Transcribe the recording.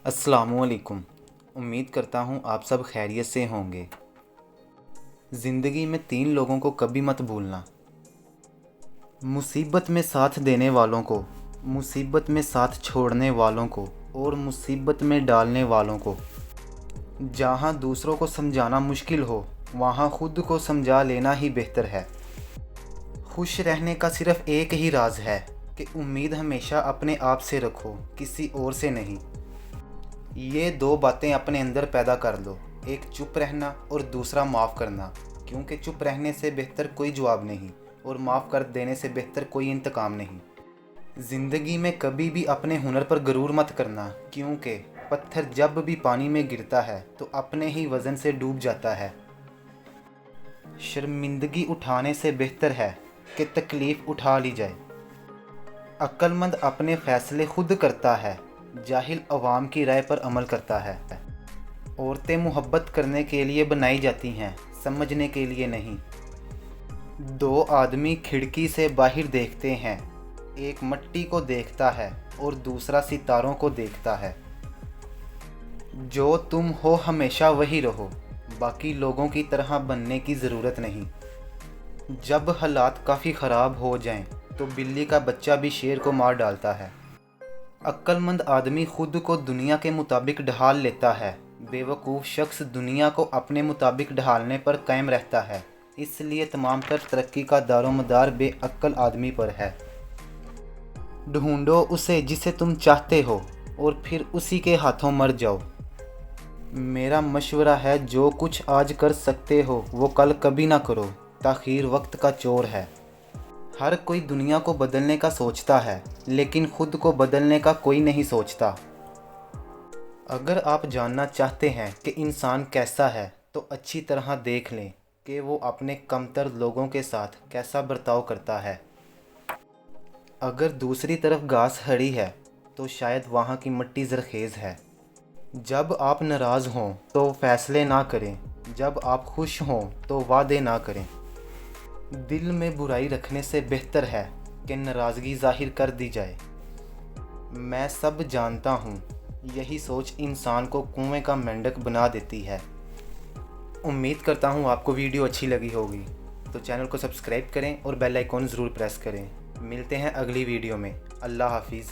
अस्सलामुअलैकुम। उम्मीद करता हूँ आप सब खैरियत से होंगे। ज़िंदगी में 3 लोगों को कभी मत भूलना। मुसीबत में साथ देने वालों को, मुसीबत में साथ छोड़ने वालों को और मुसीबत में डालने वालों को। जहाँ दूसरों को समझाना मुश्किल हो, वहाँ खुद को समझा लेना ही बेहतर है। खुश रहने का सिर्फ़ एक ही राज है कि उम्मीद हमेशा अपने आप से रखो, किसी और से नहीं। ये 2 बातें अपने अंदर पैदा कर लो, एक चुप रहना और दूसरा माफ़ करना, क्योंकि चुप रहने से बेहतर कोई जवाब नहीं और माफ़ कर देने से बेहतर कोई इंतकाम नहीं। ज़िंदगी में कभी भी अपने हुनर पर गरूर मत करना, क्योंकि पत्थर जब भी पानी में गिरता है तो अपने ही वज़न से डूब जाता है। शर्मिंदगी उठाने से बेहतर है कि तकलीफ़ उठा ली जाए। अक्लमंद अपने फ़ैसले खुद करता है, जाहिल अवाम की राय पर अमल करता है। औरतें मोहब्बत करने के लिए बनाई जाती हैं, समझने के लिए नहीं। 2 आदमी खिड़की से बाहर देखते हैं, एक मिट्टी को देखता है और दूसरा सितारों को देखता है। जो तुम हो हमेशा वही रहो, बाकी लोगों की तरह बनने की ज़रूरत नहीं। जब हालात काफ़ी ख़राब हो जाएं, तो बिल्ली का बच्चा भी शेर को मार डालता है। अक्लमंद आदमी खुद को दुनिया के मुताबिक ढाल लेता है, बेवकूफ़ शख्स दुनिया को अपने मुताबिक ढालने पर कायम रहता है। इसलिए तमाम तर तरक्की का दारोमदार बेअक्ल आदमी पर है। ढूंढो उसे जिसे तुम चाहते हो और फिर उसी के हाथों मर जाओ। मेरा मशवरा है, जो कुछ आज कर सकते हो वो कल कभी ना करो, ताख़ीर वक्त का चोर है। हर कोई दुनिया को बदलने का सोचता है, लेकिन खुद को बदलने का कोई नहीं सोचता। अगर आप जानना चाहते हैं कि इंसान कैसा है, तो अच्छी तरह देख लें कि वो अपने कमतर लोगों के साथ कैसा बर्ताव करता है। अगर दूसरी तरफ घास हरी है, तो शायद वहाँ की मिट्टी ज़रखेज़ है। जब आप नाराज़ हों तो फ़ैसले ना करें, जब आप खुश हों तो वादे ना करें। दिल में बुराई रखने से बेहतर है कि नाराज़गी ज़ाहिर कर दी जाए। मैं सब जानता हूँ, यही सोच इंसान को कुएं का मेंढक बना देती है। उम्मीद करता हूँ आपको वीडियो अच्छी लगी होगी, तो चैनल को सब्सक्राइब करें और बेल आइकॉन ज़रूर प्रेस करें। मिलते हैं अगली वीडियो में। अल्लाह हाफिज़।